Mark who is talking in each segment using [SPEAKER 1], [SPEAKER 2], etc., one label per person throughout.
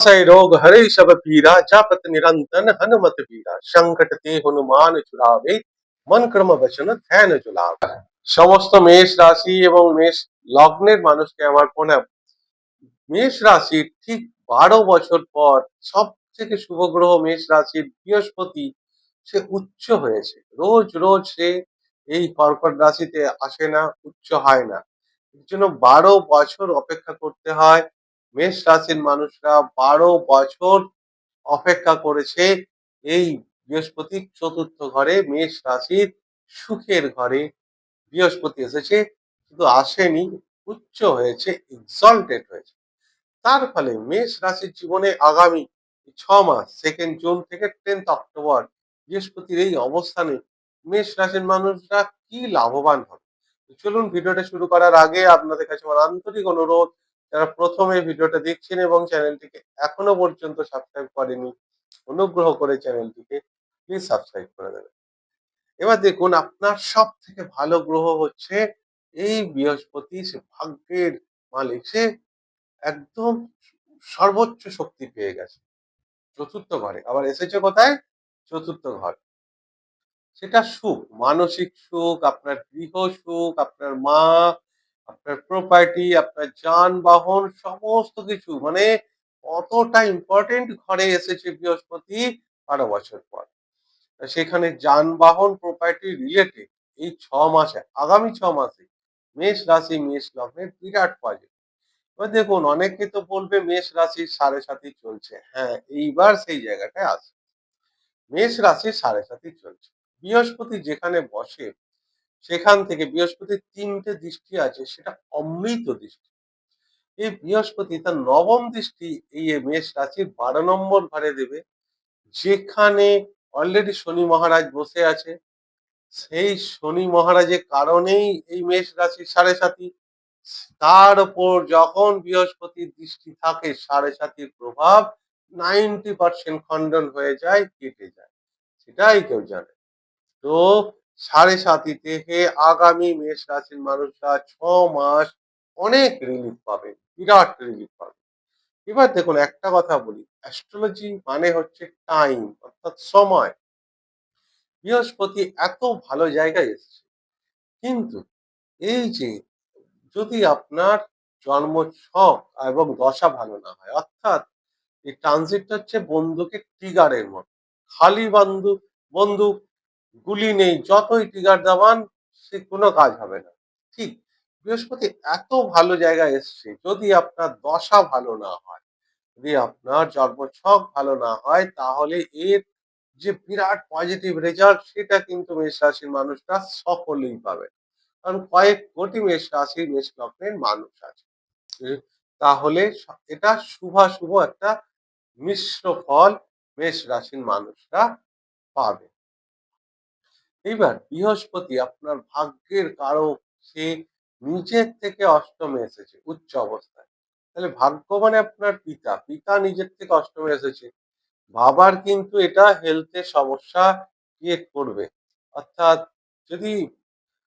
[SPEAKER 1] सै रोग हरे सब पीरा जापत निरंतन हनुमत वीरा संकट ते हनुमान छुड़ावे मन क्रम বচন ধ্যান জুলাবে। সমস্ত মেষ রাশি এবং মেষ লগ্নের মানুষকে আমার প্রণাম। মেষ রাশির ঠিক 12 বছর পর সব থেকে শুভ গ্রহ মেষ রাশির বৃহস্পতি সে উচ্চ হয়েছে। রোজ রোজ সে এই কর্কট রাশিতে আসে না, উচ্চ হয় না। এর জন্য 12 বছর অপেক্ষা করতে হয়। মেষ রাশির মানুষরা 12 বছর অপেক্ষা করেছে এই বৃহস্পতির চতুর্থ ঘরে, মেষ রাশির সুখের ঘরে বৃহস্পতি এসেছে। শুধু আসেনি, উচ্চ হয়েছে, এক্সalted হয়েছে। তার ফলে মেষ রাশির জীবনে আগামী 6 মাস 2 জুন থেকে 10 অক্টোবর বৃহস্পতির এই অবস্থানে মেষ রাশির মানুষরা কি লাভবান হবে। চলুন ভিডিওটা শুরু করার আগে আপনাদের কাছে আমার আন্তরিক অনুরোধ, যারা প্রথমে ভিডিওটা দেখছেন এবং চ্যানেলটিকে এখনো পর্যন্ত সাবস্ক্রাইব করেনি, অনুগ্রহ করে চ্যানেলটিকে প্লিজ সাবস্ক্রাইব করে দেবেন। এবার দেখুন, আপনার সব থেকে ভালো গ্রহ হচ্ছে এই বৃহস্পতি। সে ভাগ্যের মালিক, সে একদম সর্বোচ্চ শক্তি পেয়ে গেছে চতুর্থ ঘরে। আবার এসেছে কোথায়? চতুর্থ ঘর। সেটা সুখ, মানসিক সুখ, আপনার গৃহ সুখ, আপনার মা, আপনার প্রপার্টি, আপনার যানবাহন, সমস্ত কিছু, মানে কতটা ইম্পর্টেন্ট ঘরে এসেছে বৃহস্পতি 12 বছর পর। সেখানে যানবাহন, প্রপার্টি রিলেটেড এই 6 মাসে, আগামী 6 মাসে মেষ রাশি মেষ লগ্নের বিরাট পজিটিভ। এবার দেখুন, অনেকে তো বলবে মেষ রাশির 7.5 চলছে। হ্যাঁ, এইবার সেই জায়গাটায় আসে। মেষ রাশির 7.5 চলছে। বৃহস্পতি যেখানে বসে সেখান থেকে বৃহস্পতির 3টে দৃষ্টি আছে, সেটা অমৃত দৃষ্টি। এই বৃহস্পতি তার নবম দৃষ্টি এই মেষ রাশির 12 নম্বর ঘরে দেবে, যেখানে অলরেডি শনি মহারাজ বসে আছে। সেই শনি মহারাজের কারণেই এই মেষ রাশির 7.5। তার উপর যখন বৃহস্পতির দৃষ্টি থাকে, 7.5 প্রভাব 90% খণ্ডন হয়ে যায়, কেটে যায়, সেটাই কেউ জানে। তো 7.5 থেকে আগামী মেষ রাশির মানুষরা 6 মাস অনেক রিলিফ পাবে, বিরাট রিলিফ পাবে। এবার দেখুন, একটা কথা বলি, অ্যাস্ট্রোলজি মানে হচ্ছে টাইম, অর্থাৎ সময়। বৃহস্পতি এত ভালো জায়গায় এসেছে, কিন্তু এই যে যদি আপনার জন্ম ছক এবং দশা ভালো না হয়, অর্থাৎ এই ট্রানজিটটা হচ্ছে বন্দুকের ট্রিগারের মতো। খালি বন্দুক গুলি নেই, যতই ট্রিগার দাবান সে কোনো কাজ হবে না। ঠিক বৃহস্পতি এত ভালো জায়গায় এসছে, যদি আপনার দশা ভালো না হয়, যদি আপনার জন্মছক ভালো না হয়, তাহলে এর যে বিরাট পজিটিভ রেজাল্ট, সেটা কিন্তু মেষ রাশির মানুষরা সকলেই পাবে। কারণ কয়েক কোটি মেষ রাশি মেষ লগ্নের মানুষ আছে। তাহলে এটা শুভাশুভ একটা মিশ্র ফল মেষ রাশির মানুষরা পাবে। এইবার বৃহস্পতি আপনার ভাগ্যের কারক, সে নিজের থেকে অষ্টমে এসেছে উচ্চ অবস্থায়। তাহলে ভাগ্য মানে আপনার পিতা, পিতা নিজের থেকে অষ্টমে এসেছে। বাবার কিন্তু এটা হেলথের সমস্যা ক্রিয়েট করবে। অর্থাৎ যদি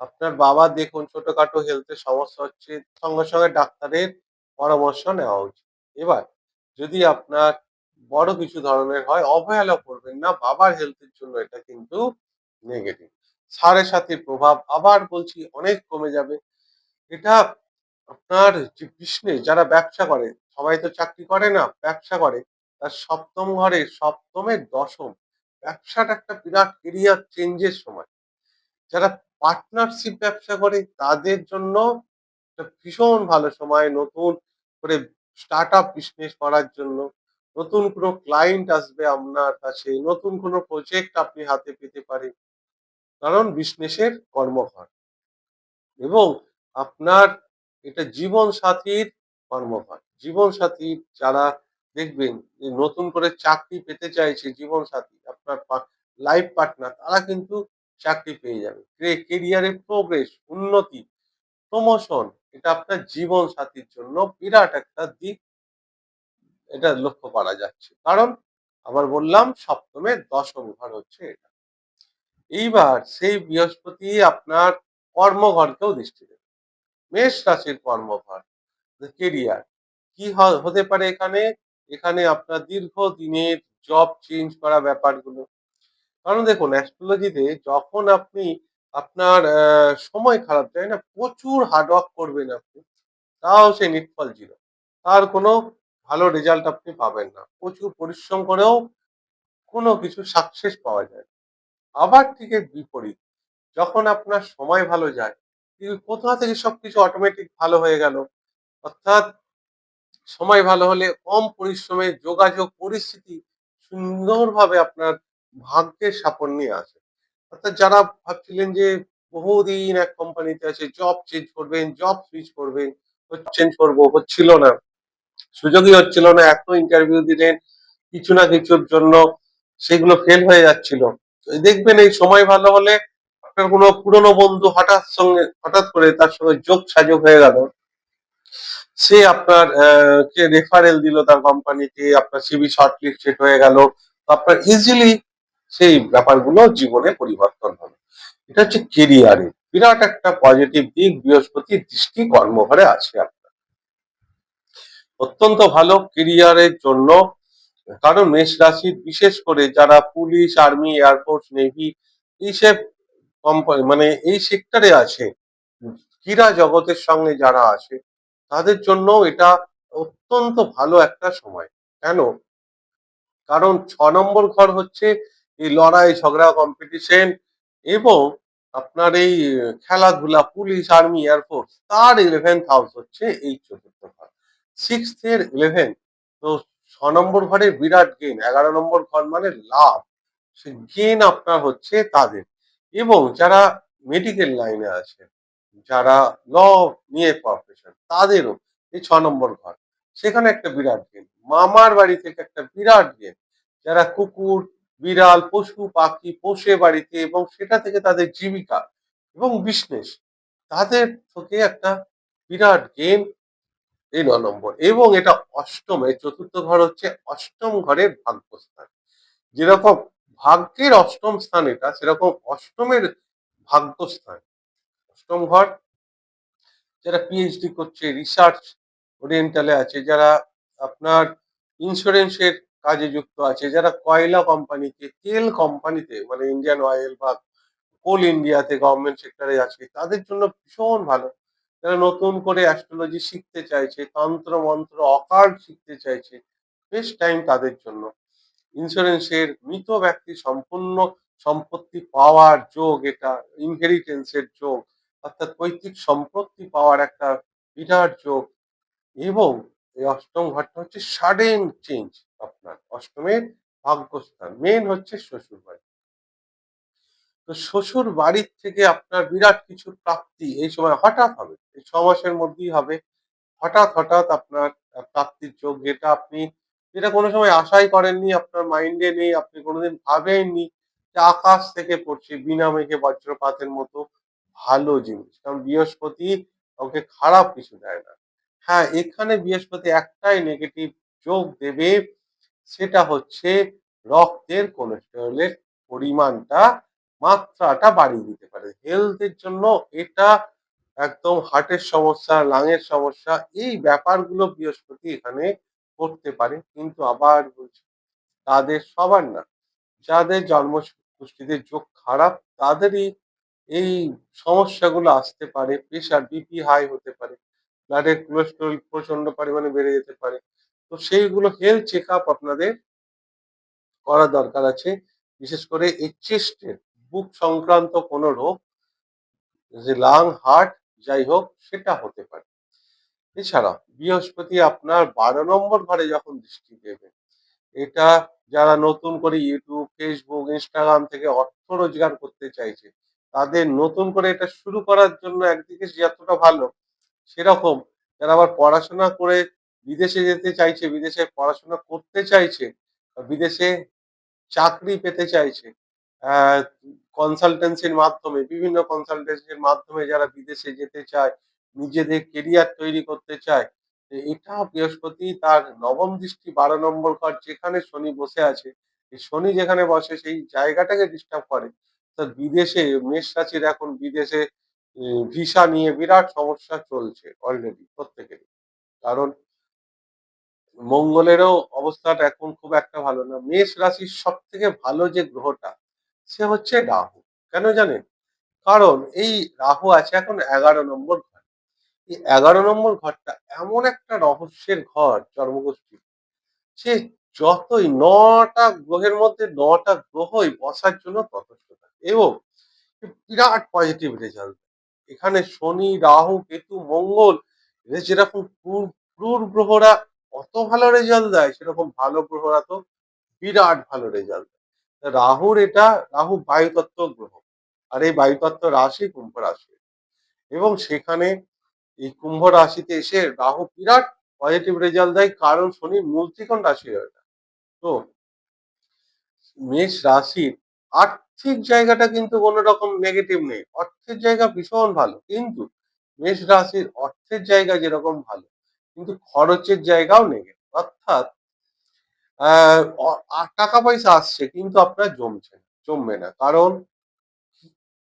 [SPEAKER 1] আপনার বাবা দেখুন ছোটখাটো হেলথের সমস্যা হচ্ছে, সঙ্গে সঙ্গে ডাক্তারের পরামর্শ নেওয়া উচিত। এবার যদি আপনার বড় কিছু ধরনের হয়, অবহেলা করবেন না, বাবার হেলথের জন্য এটা কিন্তু নেগেটিভ। 7.5 প্রভাব আবার বলছি অনেক কমে যাবে। এটা আপনার যে বিজনেস, যারা ব্যবসা করে, সবাই তো চাকরি করে না, ব্যবসা করে, তার সপ্তম ঘরে, সপ্তমের দশম, ব্যবসাটা একটা বিরাট কেরিয়ার চেঞ্জের সময়। যারা পার্টনারশিপ ব্যবসা করে তাদের জন্য একটা ভীষণ ভালো সময়, নতুন করে স্টার্ট আপ বিজনেস করার জন্য। নতুন কোনো ক্লায়েন্ট আসবে আপনার কাছে, নতুন কোনো প্রজেক্ট আপনি হাতে পেতে পারেন, কারণ বিজনেসের কর্মঘর। এবং আপনার এটা জীবন সাথীর কর্মঘর। জীবন সাথী যারা দেখবেন যে নতুন করে চাকরি পেতে চাইছে, জীবন সাথী আপনার লাইফ পার্টনার, তারা কিন্তু চাকরি পেয়ে যাবে। কেরিয়ারে প্রোগ্রেস, উন্নতি, প্রমোশন, এটা আপনার জীবন সাথীর জন্য বিরাট একটা দিক, এটা লক্ষ্য করা যাচ্ছে। কারণ আবার বললাম, সপ্তমের দশম ঘর হচ্ছে এটা। এইবার সেই বৃহস্পতি আপনার কর্মঘরকেও দৃষ্টি দেবে। মেষ রাশির কর্মঘর, কেরিয়ার কি হতে পারে এখানে? এখানে আপনার দীর্ঘদিনের জব চেঞ্জ করা ব্যাপারগুলো। কারণ দেখুন অ্যাস্ট্রোলজিতে যখন আপনি আপনার সময় খারাপ যায় না, প্রচুর হার্ডওয়ার্ক করবেন আপনি, তাও সে নিষ্ফল জিরো। তার কোনো ভালো রেজাল্ট আপনি পাবেন না। প্রচুর পরিশ্রম করেও কোনো কিছু সাকসেস পাওয়া যায় না। আবার ঠিক এর বিপরীত, যখন আপনার সময় ভালো যায়, কিন্তু কোথা থেকে সবকিছু অটোমেটিক ভালো হয়ে গেল। অর্থাৎ সময় ভালো হলে কম পরিশ্রমে যোগাযোগ পরিস্থিতি সুন্দরভাবে আপনার ভাগ্যের সাফল্য নিয়ে আসে। অর্থাৎ যারা ভাবছিলেন যে বহুদিন এক কোম্পানিতে আছে, জব চেঞ্জ করবেন, জব সুইচ করবেন, চেঞ্জ করবো, হচ্ছিল না, সুযোগই হচ্ছিল না, এত ইন্টারভিউ দিলেন, কিছু না কিছুর জন্য সেগুলো ফেল হয়ে যাচ্ছিল। তো দেখবেন এই সময় ভালো হলে আপনার কোনো পুরনো বন্ধু হঠাৎ করে তার সঙ্গে যোগ সাযোগ হয়ে গেল, সে আপনার কে রেফারেল দিল তার কোম্পানিতে, আপনার সিভি শর্টলিস্টেড হয়ে গেল, তো আপনার ইজিলি সেই ব্যাপারগুলো জীবনে পরিবর্তন হলো। এটা হচ্ছে কেরিয়ারে বিরাট একটা পজিটিভ দিক, বৃহস্পতির দৃষ্টি কর্মঘরে আছে আপনার, অত্যন্ত ভালো কেরিয়ারের জন্য। কারণ মেষ রাশির বিশেষ করে যারা পুলিশ, আর্মি, এয়ারফোর্স, নেভি এইসব কোম্পানি মানে এই সেক্টরে আছে, ক্রীড়া জগতের সঙ্গে যারা আছে, তাদের জন্য এটা অত্যন্ত ভালো একটা সময়। কেন? কারণ 6 নম্বর ঘর হচ্ছে এই লড়াই ঝগড়া কম্পিটিশন এবং আপনার এই খেলাধুলা, পুলিশ, আর্মি, এয়ারফোর্স, তার 11th হাউস হচ্ছে এই চতুর্থ ঘর, 6th এর 11। তো 6 নম্বর ঘরে বিরাট গেইন, 11 নম্বর ঘর মানে লাভ, সে গেইন আপনার হচ্ছে তাদের। এবং যারা মেডিকেল লাইনে আছে, যারা ল নিয়ে প্রফেশন, তাদেরও এই 6 নম্বর ঘর, সেখানে একটা বিরাট গেম, মামার বাড়ি থেকে একটা বিরাট গেম, যারা কুকুর, বিড়াল, পশু পাখি পোষে বাড়িতে এবং সেটা থেকে তাদের জীবিকা এবং বিজনেস, তাদের থেকে একটা বিরাট গেম এই 9 নম্বর। এবং এটা অষ্টমে, চতুর্থ ঘর হচ্ছে অষ্টম ঘরের ভাগ্যস্থান। যেরকম ভাগ্যের অষ্টম স্থান এটা, সেরকম অষ্টমের ভাগ্যস্থান। অষ্টম ঘর যারা পিএইচডি করছে, রিসার্চ ওরিয়েন্টালে আছে, যারা আপনার ইন্স্যুরেন্সের কাজে যুক্ত আছে, যারা কয়লা কোম্পানিতে, তেল কোম্পানিতে মানে ইন্ডিয়ান অয়েল বা কোল ইন্ডিয়াতে গভর্নমেন্ট সেক্টরে আছে, তাদের জন্য ভীষণ ভালো। যারা নতুন করে অ্যাস্ট্রোলজি শিখতে চাইছে, তন্ত্র মন্ত্র অকাল্ট শিখতে চাইছে, বেস্ট টাইম তাদের জন্য। ইন্স্যুরেন্সের মৃত ব্যক্তি সম্পূর্ণ সম্পত্তি পাওয়ার যোগ, এটা ইনহেরিটেন্সের যোগ, অর্থাৎ পৈতৃক সম্পত্তি পাওয়ার একটা বিরাট যোগ। এবং এই অষ্টম ঘরটা হচ্ছে সাডেন চেঞ্জ, আপনার অষ্টমের ভাগ্যস্থান, মেন হচ্ছে শ্বশুর বাড়ি। তো শ্বশুর বাড়ির থেকে আপনার বিরাট কিছু প্রাপ্তি এই সময় হঠাৎ হবে, এই 6 মাসের মধ্যেই হবে। হঠাৎ হঠাৎ আপনার প্রাপ্তির যোগ, যেটা আপনি, যেটা কোনো সময় আশাই করেননি, আপনার মাইন্ডে নেই, আপনি কোনোদিন ভাবেননি, যে আকাশ থেকে পড়ছে বিনা মেঘে বজ্রপাতের মতো ভালো জিনিস। কারণ বৃহস্পতি কাউকে খারাপ কিছু দেয় না। হ্যাঁ, এখানে বৃহস্পতি একটাই নেগেটিভ যোগ দেবে, সেটা হচ্ছে রক্তের কোলেস্টেরলের পরিমাণটা, মাত্রাটা বাড়িয়ে দিতে পারে। হেলথের জন্য এটা একদম হার্টের সমস্যা, লাংয়ের সমস্যা, এই ব্যাপারগুলো বৃহস্পতি এখানে করতে পারে। কিন্তু আবার বলছি, তাদের সবার না, যাদের জন্ম কুষ্ঠিতে যোগ খারাপ, তাদেরই এই সমস্যাগুলো আসতে পারে। প্রেশার, বিপি হাই হতে পারে, ব্লাডের কোলেস্টেরল প্রচন্ড পরিমাণে বেড়ে যেতে পারে। তো সেইগুলো হেলথ চেক আপ আপনাদের করা দরকার আছে। বিশেষ করে এই চেস্টের, বুক সংক্রান্ত কোনো রোগ, যে লাং, হার্ট, যাই হোক সেটা হতে পারে। এছাড়া বৃহস্পতি আপনার 12 নম্বর ঘরে যখন দৃষ্টি দেবে, এটা যারা নতুন করে ইউটিউব, ফেসবুক, ইনস্টাগ্রাম থেকে অর্থ রোজগার করতে চাইছে, তাদের নতুন করে এটা শুরু করার জন্য একদিকে যতটা ভালো, সেরকম যারা আবার পড়াশোনা করে বিদেশে যেতে চাইছে, বিদেশে পড়াশোনা করতে চাইছে, বিদেশে চাকরি পেতে চাইছে, আহ কনসালটেন্সির মাধ্যমে, বিভিন্ন কনসালটেন্সির মাধ্যমে যারা বিদেশে যেতে চায়, নিজেদের কেরিয়ার তৈরি করতে চায়, এটা বৃহস্পতি তার নবম দৃষ্টি 12 নম্বর ঘর, যেখানে শনি বসে আছে, এই শনি যেখানে বসে সেই জায়গাটাকে ডিস্টার্ব করে। তো বিদেশে মেষ রাশির এখন বিদেশে ভিসা নিয়ে বিরাট সমস্যা চলছে অলরেডি প্রত্যেকেরই। কারণ মঙ্গলেরও অবস্থাটা এখন খুব একটা ভালো না। মেষ রাশির সব থেকে ভালো যে গ্রহটা সে হচ্ছে রাহু। কেন জানেন? কারণ এই রাহু আছে এখন ১১ নম্বর ঘরে। এই ১১ নম্বর ঘরটা এমন একটা রহস্যের ঘর জন্মকুষ্ঠী। সে যতই ৯টা গ্রহের মধ্যে ৯টা গ্রহই বসার জন্য ততস্থ থাকে এবং বিরাট পজিটিভ রেজাল্ট। এখানে শনি, রাহু, কেতু, মঙ্গল এদের যেরকম ক্রুর গ্রহরা অত ভালো রেজাল্ট দেয় সেরকম ভালো গ্রহরা তো বিরাট ভালো রেজাল্ট দেয়। রাহুর এটা রাহু বায়ুতত্ত্ব গ্রহ। আর এই বায়ুতত্ত্ব রাশি কুম্ভ রাশি এবং সেখানে এই কুম্ভ রাশিতে এসে রাহু বিরাট পজিটিভ রেজাল্ট দেয় কারণ শনি মূল ত্রিকোণ রাশি হয় না। তো মেষ রাশির আর্থিক জায়গাটা কিন্তু কোনো রকম নেগেটিভ নেই। অর্থের জায়গা ভীষণ ভালো। কিন্তু মেষ রাশির অর্থের জায়গা যেরকম ভালো কিন্তু খরচের জায়গাও নেগেটিভ। অর্থাৎ টাকা পয়সা আসছে কিন্তু আপনার জমবে না। কারণ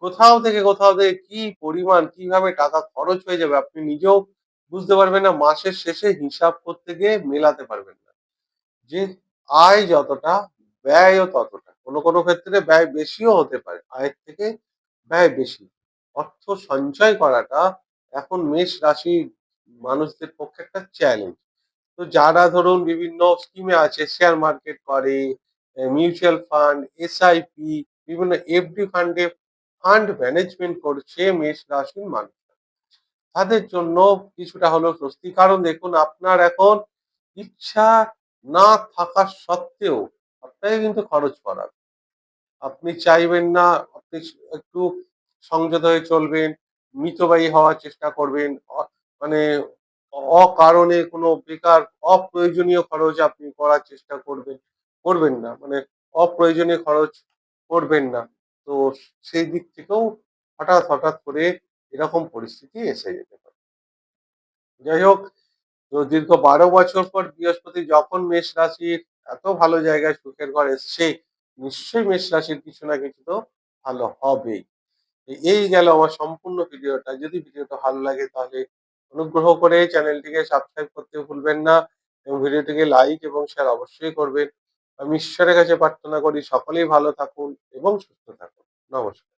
[SPEAKER 1] কোথাও থেকে কি পরিমাণ কিভাবে টাকা খরচ হয়ে যাবে আপনি নিজেও বুঝতে পারবেন না। মাসের শেষে হিসাব করতে গিয়ে মেলাতে পারবেন না। যে আয় যতটা ব্যয়ও ততটা। কোনো ক্ষেত্রে ব্যয় বেশিও হতে পারে। আয়ের থেকে ব্যয় বেশি। অর্থ সঞ্চয় করাটা এখন মেষ রাশির মানুষদের পক্ষে একটা চ্যালেঞ্জ। তো যারা ধরুন বিভিন্ন স্কিমে আছে, শেয়ার মার্কেট করে, মিউচুয়াল ফান্ড, এসআইপি, বিভিন্ন এফডি ফান্ডে ফান্ড ম্যানেজমেন্ট করছে মেষ রাশির মানুষ। তাদের জন্য কিছুটা হলেও স্বস্তি। কারণ দেখুন আপনার এখন ইচ্ছা না থাকা সত্ত্বেও আপনাকে কিন্তু খরচ করাবে। আপনি চাইবেন না, আপনি একটু সংযত হয়ে চলবেন, মিতব্যয়ী হওয়ার চেষ্টা করবেন। মানে অকারণে কোনো বেকার অপ্রয়োজনীয় খরচ আপনি করার চেষ্টা করবেন না। মানে অপ্রয়োজনীয় খরচ করবেন না। তো সেই দিক থেকেও হঠাৎ করে এরকম পরিস্থিতি এসে যেতে পারে। যাই হোক, তো দীর্ঘ ১২ বছর পর বৃহস্পতি যখন মেষ রাশির এত ভালো জায়গায় সুখের ঘর এসছে, নিশ্চয়ই মেষ রাশির কিছু না কিছু তো ভালো হবেই। এই গেল আমার সম্পূর্ণ ভিডিওটা। যদি ভিডিওটা ভালো লাগে তাহলে অনুগ্রহ করে চ্যানেলটিকে সাবস্ক্রাইব করতে ভুলবেন না এবং ভিডিওটিকে লাইক এবং শেয়ার অবশ্যই করবেন। আমি ঈশ্বরের কাছে প্রার্থনা করি সকলেই ভালো থাকুন এবং সুস্থ থাকুন। নমস্কার।